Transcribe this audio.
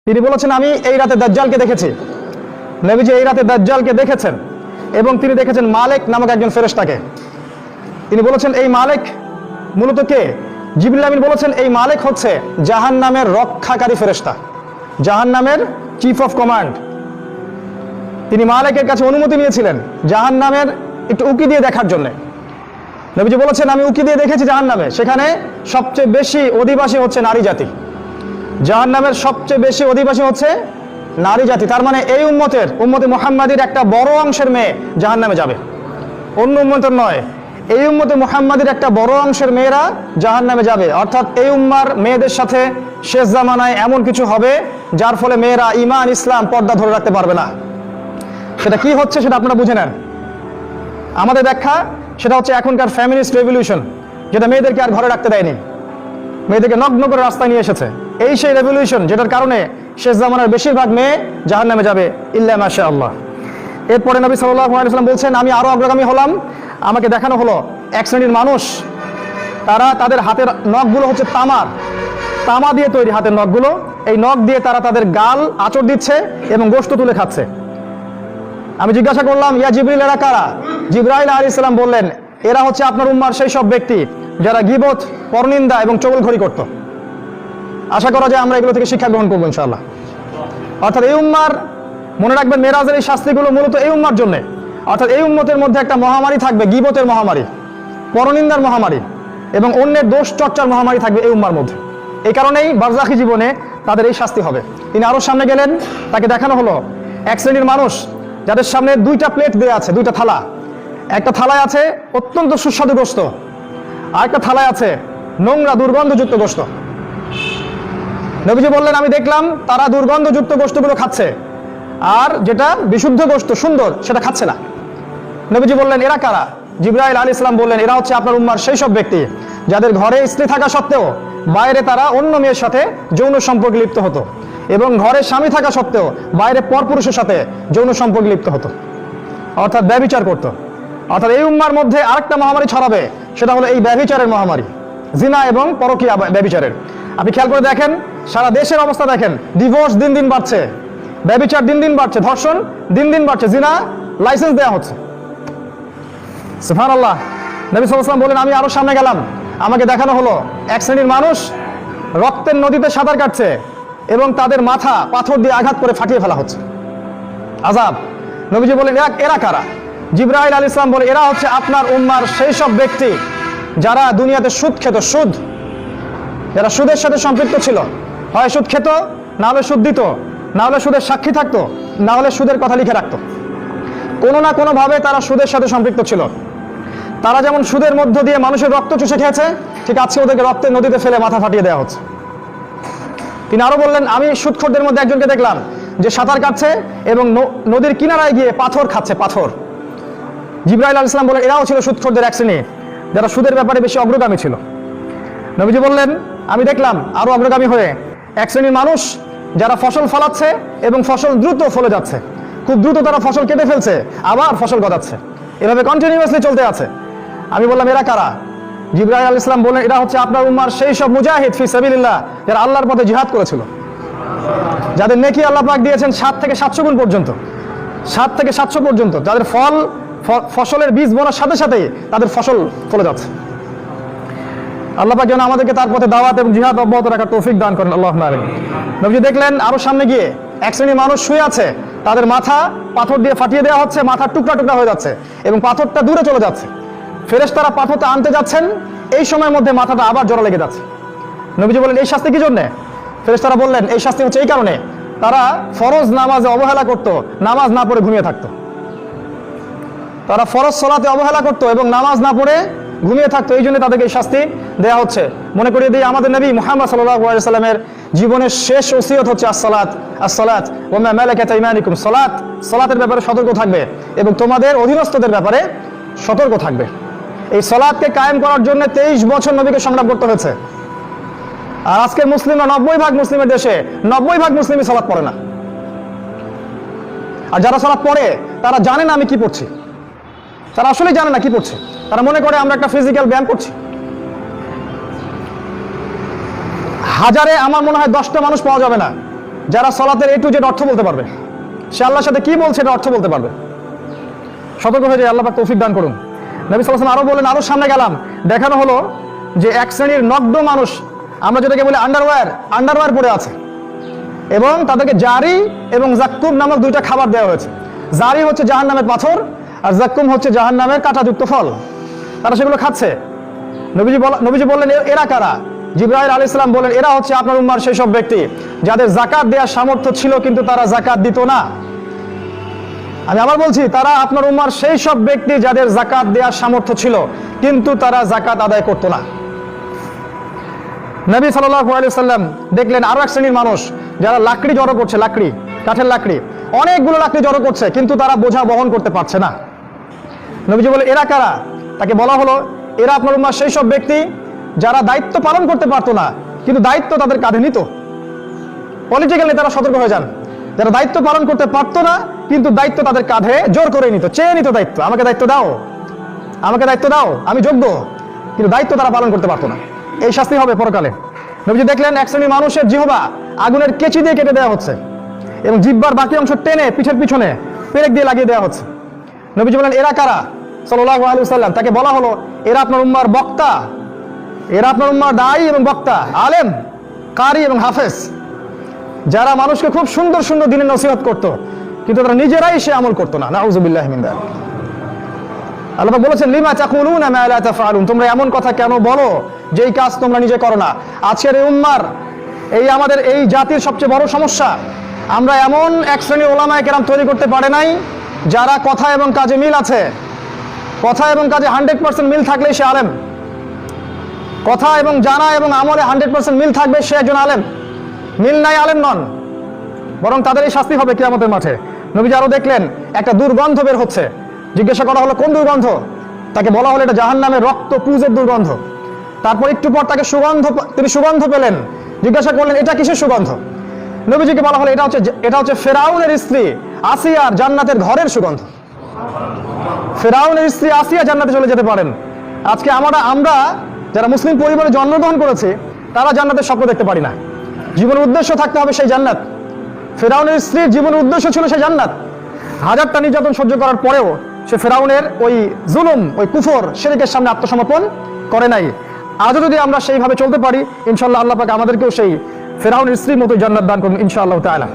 তিনি বলেছেন, আমি এই রাতে দাজ্জালকে দেখেছি। নবীজি এই রাতে দাজ্জালকে দেখেছেন এবং তিনি দেখেছেন মালিক নামক একজন ফেরেশতাকে। তিনি বলেছেন এই মালিক মূলত কে? জিবরিল আমিন বলেছেন এই মালিক হচ্ছে জাহান্নামের রক্ষাকারী ফেরেশতা, জাহান্নামের চিফ অফ কমান্ড। তিনি মালিকের কাছে অনুমতি নিয়েছিলেন জাহান্নামের একটু উকি দিয়ে দেখার জন্য। নবীজি বলেছেন আমি উকি দিয়ে দেখেছি জাহান্নামে, সেখানে সবচেয়ে বেশি অধিবাসী হচ্ছে নারী জাতি। জাহান্নামের সবচেয়ে বেশি অধিবাসী হচ্ছে নারী জাতি। তার মানে এই উম্মতে মুহাম্মাদির একটা বড় অংশের মেয়ে জাহান্নামে যাবে, অন্য উম্মতের নয়। এই উম্মতে মুহাম্মাদির একটা বড় অংশের মেয়েরা জাহান্নামে যাবে। অর্থাৎ এই উম্মার মেয়েদের সাথে শেষ জামানায় এমন কিছু হবে যার ফলে মেয়েরা ঈমান ইসলাম পর্দা ধরে রাখতে পারবে না। সেটা কি হচ্ছে সেটা আপনারা বুঝে নেন। আমাদের ব্যাখ্যা সেটা হচ্ছে এখনকার ফ্যামিনিস্ট রেভলিউশন, যেটা মেয়েদেরকে আর ঘরে রাখতে দেয়নি, মেয়েদেরকে নগ্ন করে রাস্তায় নিয়ে এসেছে। এই সেই রেভলিউশন যেটার কারণে শেষ জামানার বেশিরভাগ মেয়ে জাহান্নামে যাবে ইল্লা মাশাআল্লাহ। এরপরে নবী সাল্লাল্লাহু আলাইহি ওয়াসাল্লাম বলছেন আমি আরো অগ্রগামী হলাম, আমাকে দেখানো হলো এক শ্রেণীর মানুষ, তাদের হাতের নখগুলো হচ্ছে তামা দিয়ে তৈরি হাতের নখগুলো। এই নখ দিয়ে তারা তাদের গাল আঁচড় দিচ্ছে এবং গোশত তুলে খাচ্ছে। আমি জিজ্ঞাসা করলাম ইয়া জিবরিল এরা কারা? জিবরাইল আলাইহিস সালাম বললেন এরা হচ্ছে আপনার উম্মার সেই সব ব্যক্তি যারা গীবত, পরনিন্দা এবং চগলখড়ি করত। আশা করা যায় আমরা এগুলো থেকে শিক্ষা গ্রহণ করবো ইনশাআল্লাহ। অর্থাৎ এই উম্মার, মনে রাখবেন মেরাজের এই শাস্তিগুলো মূলত এই উম্মার জন্য। অর্থাৎ এই উম্মতের মধ্যে একটা মহামারী থাকবে, গীবতের মহামারী, পরনিন্দার মহামারী এবং অন্যের দোষ চর্চার মহামারী থাকবে এই উম্মার মধ্যে। এই কারণেই বারজাখী জীবনে তাদের এই শাস্তি হবে। তিনি আরো সামনে গেলেন, তাকে দেখানো হলো এক শ্রেণীর মানুষ যাদের সামনে দুইটা প্লেট দেওয়া আছে, দুইটা থালা। একটা থালায় আছে অত্যন্ত সুস্বাদু গোশত, আর একটা থালায় আছে নোংরা দুর্গন্ধযুক্ত গোশত। নবীজি বললেন আমি দেখলাম তারা দুর্গন্ধযুক্ত গোশতগুলো খাচ্ছে, আর যেটা বিশুদ্ধ গোশত সুন্দর সেটা খাচ্ছে না। নবীজি বললেন এরা কারা? জিবরাইল আলাইহিস সালাম বললেন এরা হচ্ছে আপনার উম্মার সেই সব ব্যক্তি যাদের ঘরে স্ত্রী থাকা সত্ত্বেও বাইরে তারা অন্য মেয়ের সাথে যৌন সম্পর্কে লিপ্ত হতো, এবং ঘরে স্বামী থাকা সত্ত্বেও বাইরে পরপুরুষের সাথে যৌন সম্পর্কে লিপ্ত হতো, অর্থাৎ ব্যভিচার করত। অর্থাৎ এই উম্মার মধ্যে আরেকটা মহামারী ছড়াবে, সেটা হলো এই ব্যভিচারের মহামারী, জিনা এবং পরকীয়া ব্যভিচারের। আপনি খেয়াল করে দেখেন সারা দেশের অবস্থা দেখেন, ডিভোর্স দিন দিন বাড়ছে, ব্যভিচার দিন দিন বাড়ছে, ধর্ষণ দিন দিন বাড়ছে, জিনা লাইসেন্স দেওয়া হচ্ছে। সুবহানাল্লাহ। নবী সাল্লাল্লাহু আলাইহি ওয়াসাল্লাম বলেন আমি আরো সামনে গেলাম, আমাকে দেখানো হলো এক শ্রেণীর মানুষ রক্তের নদীতে সাঁতার কাটছে এবং তাদের মাথা পাথর দিয়ে আঘাত করে ফাটিয়ে ফেলা হচ্ছে। আযাব। নবীজি বলেন এরা কারা? জিবরাইল আলাইহিস সালাম বলে এরা হচ্ছে আপনার উম্মার সেই সব ব্যক্তি যারা দুনিয়াতে সুদ খেত, যারা সুদের সাথে সম্পৃক্ত ছিল। হয় সুদ খেত, না হলে সুদ দিত, না হলে সুদের সাক্ষী থাকতো, না হলে সুদের কথা লিখে রাখতো। কোনো না কোনো ভাবে তারা সুদের সাথে সম্পৃক্ত ছিল। তারা যেমন সুদের মধ্য দিয়ে মানুষের রক্ত চুষে খেয়েছে, ঠিক আজকে ওদেরকে রক্তের নদীতে ফেলে মাথা ফাটিয়ে দেওয়া হচ্ছে। তিনি আরো বললেন আমি সুদখোরদের মধ্যে একজনকে দেখলাম যে সাঁতার কাটছে এবং নদীর কিনারায় গিয়ে পাথর খাচ্ছে, পাথর। জিবরাইল আলাইহিস সালাম বলেন এরাও ছিল সুদখোরদের এক শ্রেণী যারা সুদের ব্যাপারে বেশি অগ্রগামী ছিল। নবীজি বললেন আমি দেখলাম আরো অগ্রগামী হয়ে এক শ্রেণীর মানুষ যারা ফসল ফলাচ্ছে এবং ফসল দ্রুত ফলে যাচ্ছে, খুব দ্রুত তারা ফসল কেটে ফেলছে, আবার ফসল গজাচ্ছে, এভাবে কন্টিনিউয়াসলি চলতে আছে। আমি বললাম এরা কারা? জিবরাইল আলাইহিস সালাম বললেন এরা হচ্ছে আপনার উম্মার সেই সব মুজাহিদ ফি সাবিলিল্লাহ যারা আল্লাহর পথে জিহাদ করেছিল, যাদের নেকি আল্লাহ পাক দিয়েছেন 7 থেকে 700 গুণ পর্যন্ত, 7 থেকে 700 পর্যন্ত, যাদের ফসলের বীজ বোনার সাথে সাথেই তাদের ফসল ফলে যাচ্ছে। আল্লাহ পাক যেন আমাদেরকে তার পথে দাওয়াত এবং জিহাদ অব্যাহত রাখার তৌফিক দান করেন, আল্লাহুম্মা আমিন। নবীজি দেখলেন আরো সামনে গিয়ে এক শ্রেণীর মানুষ শুয়ে আছে, তাদের মাথা পাথর দিয়ে ফাটিয়ে দেওয়া হচ্ছে, মাথা টুকরা টুকরা হয়ে যাচ্ছে এবং পাথরটা দূরে চলে যাচ্ছে। ফেরেশতারা পাথরটা আনতে যাচ্ছেন, এই সময়ের মধ্যে মাথাটা আবার জোড়া লেগে যাচ্ছে। নবীজি বললেন এই শাস্তি কি জন্য? ফেরেশতারা বললেন এই শাস্তি হচ্ছে এই কারণে তারা ফরজ নামাজে অবহেলা করত, নামাজ না পড়ে ঘুমিয়ে থাকতো। তারা ফরজ সালাতে অবহেলা করত এবং নামাজ না পড়ে ঘুমিয়ে থাকতো, এই জন্য তাদেরকে এই শাস্তি দেওয়া হচ্ছে। মনে করিয়ে দিই আমাদের নবী মুহাম্মদ সাল্লাল্লাহু আলাইহি সাল্লামের জীবনের শেষ ওসিয়ত হচ্ছে as-সালাত ওয়া মা মালাকাত আইমানুকুম। সালাতের ব্যাপারে সতর্ক থাকবে এবং তোমাদের অধীনস্থদের ব্যাপারে সতর্ক থাকবে। এই সালাতকে কায়েম করার জন্য 23 বছর নবীকে সংগ্রাম করতে হয়েছে। আর আজকের মুসলিমরা 90% মুসলিমের দেশে 90% মুসলিমই সালাত পড়ে না। আর যারা সালাত পড়ে তারা জানে না আমি কি পড়ছি, তারা আসলে জানে না কি পড়ছে, তারা মনে করে আমরা একটা ফিজিক্যাল ব্যায়াম করছি। হাজারে আমার মনে হয় 10টা মানুষ পাওয়া যাবে না যারা সালাতের A to Z অর্থ বলতে পারবে, সে আল্লাহর সাথে কি বলছে এটা অর্থ বলতে পারবে। সতর্ক হয়ে যায়, আল্লাহ পাক তৌফিক দান করুন। নবী সাল্লাল্লাহু আলাইহি ওয়াসাল্লাম আরো বললেন, আরো সামনে গেলাম, দেখানো হলো যে এক শ্রেণীর নগ্ন মানুষ, আমরা যেটাকে বলি আন্ডারওয়্যার পরে আছে, এবং তাদেরকে জারি এবং জাক্কুম নামক দুইটা খাবার দেওয়া হয়েছে। জারি হচ্ছে জাহান্নামের পাথর, আর জাক্কুম হচ্ছে জাহান্নামের কাঁটাযুক্ত ফল। তারা সেগুলো খাচ্ছে। নবীজি বললেন, এরা কারা? জিবরাইল আলাইহিস সালাম বললেন, এরা হচ্ছে আপনার উম্মার সেই সব ব্যক্তি যাদের যাকাত দেওয়ার সামর্থ্য ছিল কিন্তু তারা যাকাত দিত না। আমি আবার বলছি, তারা আপনার উম্মার সেই সব ব্যক্তি যাদের যাকাত দেওয়ার সামর্থ্য ছিল কিন্তু তারা যাকাত আদায় করতো না। নবী সাল্লাল্লাহু আলাইহি সাল্লাম দেখলেন আরো এক শ্রেণীর মানুষ যারা লাকড়ি জড়ো করছে, কাঠের লাকড়ি, অনেকগুলো লাকড়ি জড়ো করছে কিন্তু তারা বোঝা বহন করতে পারছে না। নবীজি বলে, এরা কারা? তাকে বলা হলো, এরা আপনার উম্মার সেই সব ব্যক্তি যারা দায়িত্ব পালন করতে পারতো না কিন্তু দায়িত্ব তাদের কাঁধে নিত। পলিটিক্যাল নেতারা সতর্ক হয়ে যান, যারা দায়িত্ব পালন করতে পারতো না কিন্তু দায়িত্ব তাদের কাঁধে জোর করে নিত, চেয়ে নিত দায়িত্ব, আমাকে দায়িত্ব দাও, আমি যোগ্য, কিন্তু দায়িত্ব তারা পালন করতে পারতো না। এই শাস্তি হবে পরকালে। নবীজি দেখলেন এক শ্রেণীর মানুষের জিহ্বা আগুনের কেচি দিয়ে কেটে দেওয়া হচ্ছে এবং জিহ্বার বাকি অংশ টেনে পিঠের পিছনে পেরেক দিয়ে লাগিয়ে দেওয়া হচ্ছে। নবীজি বলেন, এরা কারা? সাল্লাল্লাহু আলাইহি ওয়াসাল্লাম তাকে বলা হলো, এরা আপনার উম্মার বক্তা, এরা আপনার উম্মার দায়ী এবং বক্তা, আলেম, কারি এবং হাফেজ, যারা মানুষকে খুব সুন্দর সুন্দর দিনের নসিহত করতো কিন্তু তারা নিজেরাই সে আমল করতো না। নাউযুবিল্লাহি মিন যালিক। আল্লাহ বলেছেন, লিমা তাকুলুনা মা লা তাফআলুন, তোমরা এমন কথা কেন বলো যেই কাজ তোমরা নিজে করো না। আজকের এই উম্মার, আমাদের এই জাতির সবচেয়ে বড় সমস্যা, আমরা এমন এক শ্রেণীর উলামায়ে কেরাম তৈরি করতে পারে নাই যারা কথা এবং কাজে মিল আছে। কথা এবং কাজে 100% মিল থাকলেই সে আলেম। কথা এবং জানা এবং আমলে 100% মিল থাকবে, সে একজন আলেম। মিল নাই, আলেম নন, বরং তাদের এই শাস্তি হবে কিয়ামতের মাঠে। নবীজি আরো দেখলেন একটা দুর্গন্ধ বের হচ্ছে। জিজ্ঞাসা করা হলো, কোন দুর্গন্ধ? তাকে বলা হলো, এটা জাহান্নামের রক্ত পুঁজের দুর্গন্ধ। তারপর একটু পর তাকে তিনি সুগন্ধ পেলেন। জিজ্ঞাসা করলেন, এটা কিসের সুগন্ধ? নবীজিকে বলা হলো, এটা হচ্ছে ফেরাউনের স্ত্রী আসিয়ার জান্নাতের ঘরের সুগন্ধ। ফেরাউনের স্ত্রী আসিয়া জান্নাতে চলে যেতে পারেন। আজকে আমরা যারা মুসলিম পরিবারে জন্মগ্রহণ করেছি তারা জান্নাতের স্বপ্ন দেখতে পারি না। জীবনের উদ্দেশ্য থাকতে হবে সেই জান্নাত। ফেরাউনের স্ত্রীর জীবনের উদ্দেশ্য ছিল সেই জান্নাত। হাজারটা নির্যাতন সহ্য করার পরেও সে ফেরাউনের ওই জুলুম, ওই কুফর, শিরকের সামনে আত্মসমর্পণ করে নাই। আজও যদি আমরা সেইভাবে চলতে পারি, ইনশাআল্লাহ আল্লাহ পাক আমাদেরকেও সেই ফেরাউনের স্ত্রীর মতো জান্নাত দান করুন ইনশাআল্লাহ তাআলা।